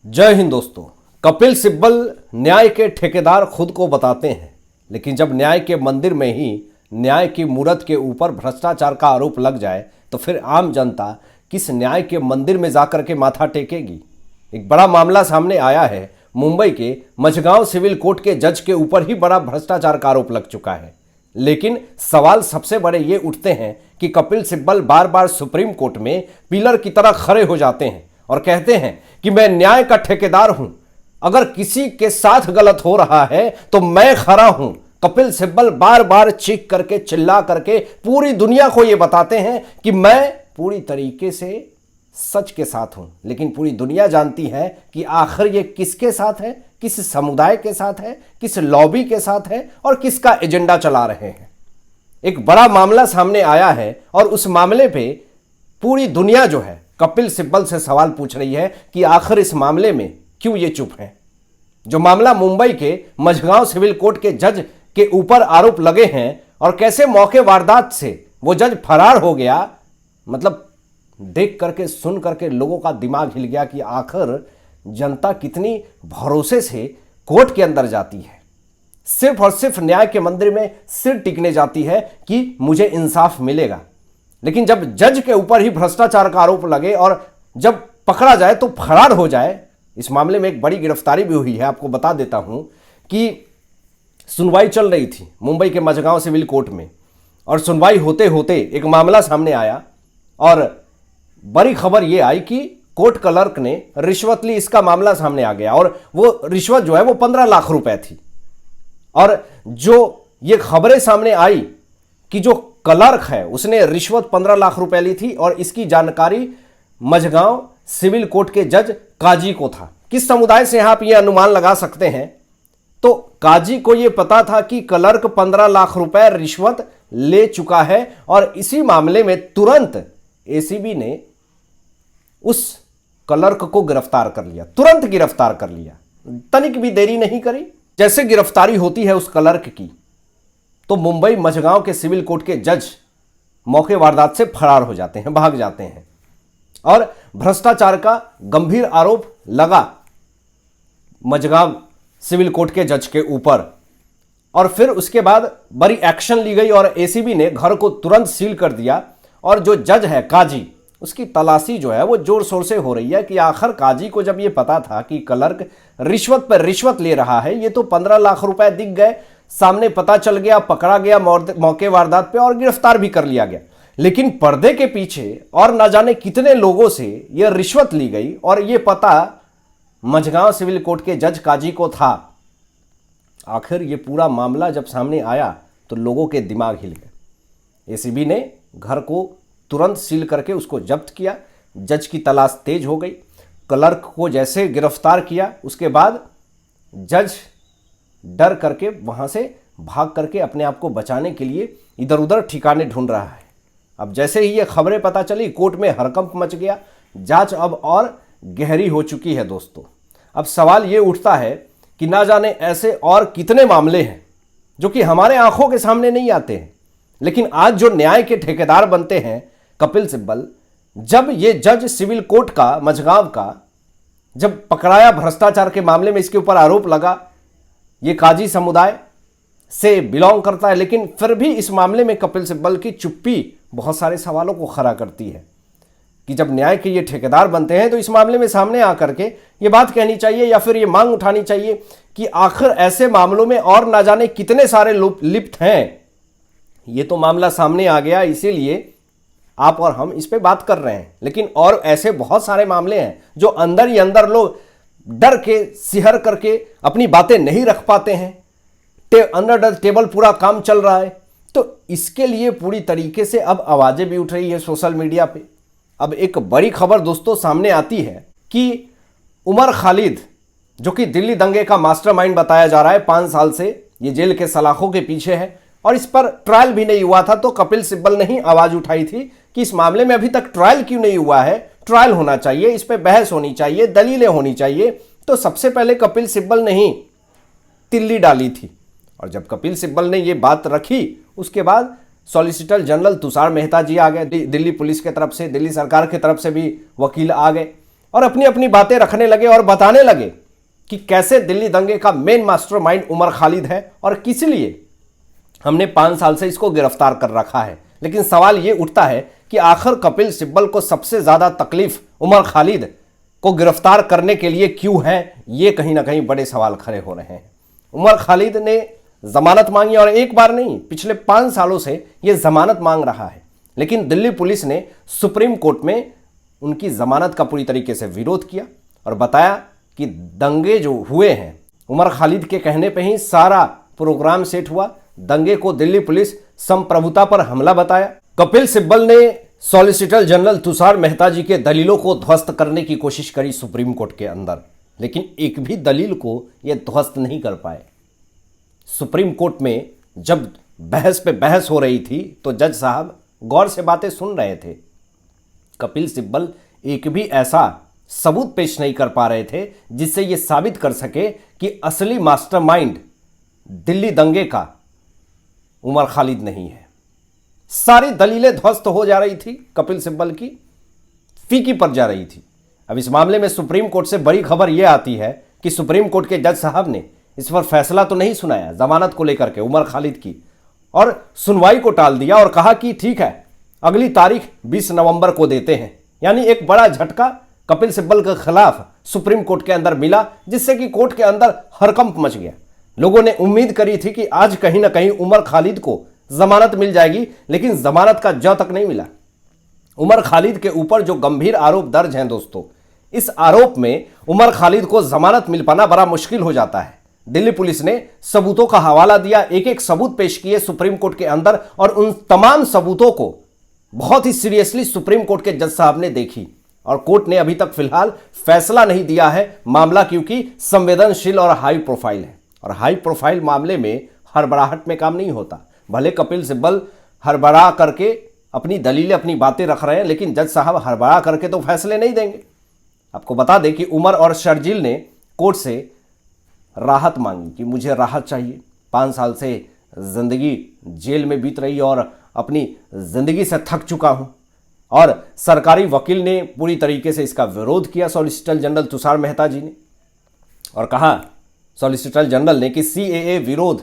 जय हिंद दोस्तों। कपिल सिब्बल न्याय के ठेकेदार खुद को बताते हैं, लेकिन जब न्याय के मंदिर में ही न्याय की मूरत के ऊपर भ्रष्टाचार का आरोप लग जाए तो फिर आम जनता किस न्याय के मंदिर में जाकर के माथा टेकेगी। एक बड़ा मामला सामने आया है। मुंबई के मझगांव सिविल कोर्ट के जज के ऊपर ही बड़ा भ्रष्टाचार का आरोप लग चुका है, लेकिन सवाल सबसे बड़े ये उठते हैं कि कपिल सिब्बल बार बार सुप्रीम कोर्ट में पिलर की तरह खड़े हो जाते हैं और कहते हैं कि मैं न्याय का ठेकेदार हूं, अगर किसी के साथ गलत हो रहा है तो मैं खड़ा हूं। कपिल सिब्बल बार बार चीख करके चिल्ला करके पूरी दुनिया को यह बताते हैं कि मैं पूरी तरीके से सच के साथ हूं, लेकिन पूरी दुनिया जानती है कि आखिर ये किसके साथ है, किस समुदाय के साथ है, किस लॉबी के साथ है और किसका एजेंडा चला रहे हैं। एक बड़ा मामला सामने आया है और उस मामले पे पूरी दुनिया जो है कपिल सिब्बल से सवाल पूछ रही है कि आखिर इस मामले में क्यों ये चुप हैं। जो मामला मुंबई के मझगांव सिविल कोर्ट के जज के ऊपर आरोप लगे हैं और कैसे मौके वारदात से वो जज फरार हो गया, मतलब देख करके सुन करके लोगों का दिमाग हिल गया कि आखिर जनता कितनी भरोसे से कोर्ट के अंदर जाती है, सिर्फ और सिर्फ न्याय के मंदिर में सिर टिकने जाती है कि मुझे इंसाफ मिलेगा। लेकिन जब जज के ऊपर ही भ्रष्टाचार का आरोप लगे और जब पकड़ा जाए तो फरार हो जाए। इस मामले में एक बड़ी गिरफ्तारी भी हुई है। आपको बता देता हूं कि सुनवाई चल रही थी मुंबई के मझगांव सिविल कोर्ट में और सुनवाई होते होते एक मामला सामने आया और बड़ी खबर यह आई कि कोर्ट क्लर्क ने रिश्वत ली। इसका मामला सामने आ गया और वो रिश्वत जो है वो 15 लाख रुपए थी। और जो ये खबरें सामने आई कि जो क्लर्क है उसने रिश्वत 15 लाख रुपए ली थी और इसकी जानकारी मझगांव सिविल कोर्ट के जज काजी को था। किस समुदाय से आप ये अनुमान लगा सकते हैं? तो काजी को ये पता था कि क्लर्क 15 लाख रुपए रिश्वत ले चुका है और इसी मामले में तुरंत एसीबी ने उस क्लर्क को गिरफ्तार कर लिया, तुरंत गिरफ्तार कर लिया, तनिक भी देरी नहीं करी। जैसे गिरफ्तारी होती है उस क्लर्क की तो मुंबई मझगांव के सिविल कोर्ट के जज मौके वारदात से फरार हो जाते हैं, भाग जाते हैं और भ्रष्टाचार का गंभीर आरोप लगा मझगांव सिविल कोर्ट के जज के ऊपर। और फिर उसके बाद बड़ी एक्शन ली गई और एसीबी ने घर को तुरंत सील कर दिया और जो जज है काजी, उसकी तलाशी जो है वो जोर शोर से हो रही है कि आखिर काजी को जब ये पता था कि क्लर्क रिश्वत पर रिश्वत ले रहा है, ये तो 15 लाख रुपए दिख गए, सामने पता चल गया, पकड़ा गया मौके वारदात पे और गिरफ्तार भी कर लिया गया, लेकिन पर्दे के पीछे और न जाने कितने लोगों से यह रिश्वत ली गई और यह पता मझगांव सिविल कोर्ट के जज काजी को था। आखिर ये पूरा मामला जब सामने आया तो लोगों के दिमाग हिल गए। एसीबी ने घर को तुरंत सील करके उसको जब्त किया। जज की तलाश तेज हो गई। क्लर्क को जैसे गिरफ्तार किया उसके बाद जज डर करके वहां से भाग करके अपने आप को बचाने के लिए इधर उधर ठिकाने ढूंढ रहा है। अब जैसे ही ये खबरें पता चली कोर्ट में हड़कंप मच गया। जांच अब और गहरी हो चुकी है दोस्तों। अब सवाल ये उठता है कि ना जाने ऐसे और कितने मामले हैं जो कि हमारे आंखों के सामने नहीं आते हैं, लेकिन आज जो न्याय के ठेकेदार बनते हैं कपिल सिब्बल, जब ये जज सिविल कोर्ट का मझगांव का जब पकड़ाया भ्रष्टाचार के मामले में, इसके ऊपर आरोप लगा, ये काजी समुदाय से बिलोंग करता है, लेकिन फिर भी इस मामले में कपिल सिब्बल की चुप्पी बहुत सारे सवालों को खड़ा करती है कि जब न्याय के ये ठेकेदार बनते हैं तो इस मामले में सामने आकर के ये बात कहनी चाहिए या फिर ये मांग उठानी चाहिए कि आखिर ऐसे मामलों में और ना जाने कितने सारे लोग लिप्त हैं। ये तो मामला सामने आ गया, इसीलिए आप और हम इस पे बात कर रहे हैं, लेकिन और ऐसे बहुत सारे मामले हैं जो अंदर ही अंदर लोग डर के सिहर करके अपनी बातें नहीं रख पाते हैं। अंडर टेबल पूरा काम चल रहा है, तो इसके लिए पूरी तरीके से अब आवाजें भी उठ रही है सोशल मीडिया पे। अब एक बड़ी खबर दोस्तों सामने आती है कि उमर खालिद, जो कि दिल्ली दंगे का मास्टरमाइंड बताया जा रहा है, 5 साल से ये जेल के सलाखों के पीछे है और इस पर ट्रायल भी नहीं हुआ था, तो कपिल सिब्बल ने ही आवाज उठाई थी कि इस मामले में अभी तक ट्रायल क्यों नहीं हुआ है, ट्रायल होना चाहिए, इस पर बहस होनी चाहिए, दलीलें होनी चाहिए। तो सबसे पहले कपिल सिब्बल ने ही तिल्ली डाली थी और जब कपिल सिब्बल ने ये बात रखी उसके बाद सॉलिसिटर जनरल तुषार मेहता जी आ गए, दिल्ली पुलिस की तरफ से, दिल्ली सरकार की तरफ से भी वकील आ गए। और अपनी अपनी बातें रखने लगे और बताने लगे कि कैसे दिल्ली दंगे का मेन मास्टरमाइंड उमर खालिद है और किस लिए हमने 5 साल से इसको गिरफ्तार कर रखा है। लेकिन सवाल यह उठता है कि आखिर कपिल सिब्बल को सबसे ज्यादा तकलीफ उमर खालिद को गिरफ्तार करने के लिए क्यों है, ये कहीं ना कहीं बड़े सवाल खड़े हो रहे हैं। उमर खालिद ने जमानत मांगी और एक बार नहीं, पिछले 5 सालों से यह जमानत मांग रहा है, लेकिन दिल्ली पुलिस ने सुप्रीम कोर्ट में उनकी जमानत का पूरी तरीके से विरोध किया और बताया कि दंगे जो हुए हैं उमर खालिद के कहने पे ही सारा प्रोग्राम सेट हुआ। दंगे को दिल्ली पुलिस संप्रभुता पर हमला बताया। कपिल सिब्बल ने सॉलिसिटर जनरल तुषार मेहता जी के दलीलों को ध्वस्त करने की कोशिश करी सुप्रीम कोर्ट के अंदर, लेकिन एक भी दलील को यह ध्वस्त नहीं कर पाए। सुप्रीम कोर्ट में जब बहस पे बहस हो रही थी तो जज साहब गौर से बातें सुन रहे थे। कपिल सिब्बल एक भी ऐसा सबूत पेश नहीं कर पा रहे थे जिससे यह साबित कर सके कि असली मास्टरमाइंड दिल्ली दंगे का उमर खालिद नहीं है। सारी दलीलें ध्वस्त हो जा रही थी, कपिल सिब्बल की फीकी पड़ जा रही थी। अब इस मामले में सुप्रीम कोर्ट से बड़ी खबर यह आती है कि सुप्रीम कोर्ट के जज साहब ने इस पर फैसला तो नहीं सुनाया जमानत को लेकर के उमर खालिद की, और सुनवाई को टाल दिया और कहा कि ठीक है, अगली तारीख 20 नवंबर को देते हैं। यानी एक बड़ा झटका कपिल सिब्बल के खिलाफ सुप्रीम कोर्ट के अंदर मिला, जिससे कि कोर्ट के अंदर हड़कंप मच गया। लोगों ने उम्मीद करी थी कि आज कहीं ना कहीं उमर खालिद को जमानत मिल जाएगी, लेकिन जमानत का ज तक नहीं मिला। उमर खालिद के ऊपर जो गंभीर आरोप दर्ज हैं दोस्तों, इस आरोप में उमर खालिद को जमानत मिल पाना बड़ा मुश्किल हो जाता है। दिल्ली पुलिस ने सबूतों का हवाला दिया, एक एक सबूत पेश किए सुप्रीम कोर्ट के अंदर, और उन तमाम सबूतों को बहुत ही सीरियसली सुप्रीम कोर्ट के जज साहब ने देखी। और कोर्ट ने अभी तक फिलहाल फैसला नहीं दिया है मामला, क्योंकि संवेदनशील और हाई प्रोफाइल है, और हाई प्रोफाइल मामले में हड़बड़ाहट में काम नहीं होता। भले कपिल सिब्बल हड़बड़ा करके अपनी दलीलें अपनी बातें रख रहे हैं, लेकिन जज साहब हड़बड़ा करके तो फैसले नहीं देंगे। आपको बता दें कि उमर और शर्जील ने कोर्ट से राहत मांगी कि मुझे राहत चाहिए, 5 साल से जिंदगी जेल में बीत रही और अपनी जिंदगी से थक चुका हूं। और सरकारी वकील ने पूरी तरीके से इसका विरोध किया, सॉलिसिटर जनरल तुषार मेहता जी ने, और कहा सॉलिसिटर जनरल ने कि सीएए विरोध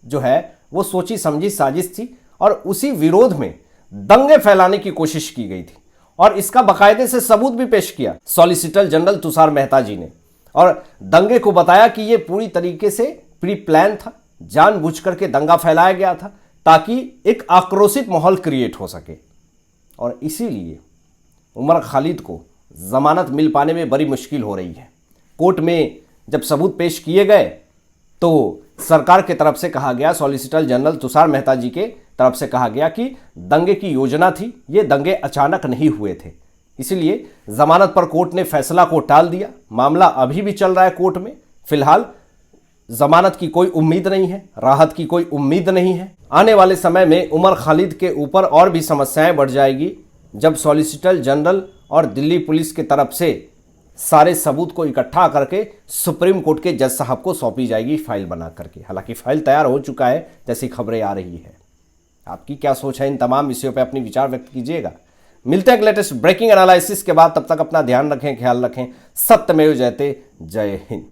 जो है वो सोची समझी साजिश थी, और उसी विरोध में दंगे फैलाने की कोशिश की गई थी, और इसका बाकायदे से सबूत भी पेश किया सॉलिसिटर जनरल तुषार मेहता जी ने, और दंगे को बताया कि यह पूरी तरीके से प्री प्लान था, जानबूझ करके दंगा फैलाया गया था ताकि एक आक्रोशित माहौल क्रिएट हो सके। और इसीलिए उमर खालिद को जमानत मिल पाने में बड़ी मुश्किल हो रही है। कोर्ट में जब सबूत पेश किए गए तो सरकार की तरफ से कहा गया, सॉलिसिटर जनरल तुषार मेहता जी के तरफ से कहा गया कि दंगे की योजना थी, ये दंगे अचानक नहीं हुए थे, इसलिए जमानत पर कोर्ट ने फैसला को टाल दिया। मामला अभी भी चल रहा है कोर्ट में। फिलहाल जमानत की कोई उम्मीद नहीं है, राहत की कोई उम्मीद नहीं है। आने वाले समय में उमर खालिद के ऊपर और भी समस्याएं बढ़ जाएगी जब सॉलिसिटर जनरल और दिल्ली पुलिस की तरफ से सारे सबूत को इकट्ठा करके सुप्रीम कोर्ट के जज साहब को सौंपी जाएगी फाइल बना करके। हालांकि फाइल तैयार हो चुका है जैसी खबरें आ रही है। आपकी क्या सोच है इन तमाम विषयों पर अपनी विचार व्यक्त कीजिएगा। मिलते हैं लेटेस्ट ब्रेकिंग एनालिसिस के बाद, तब तक अपना ध्यान रखें, ख्याल रखें। सत्यमेव जयते। जय हिंद।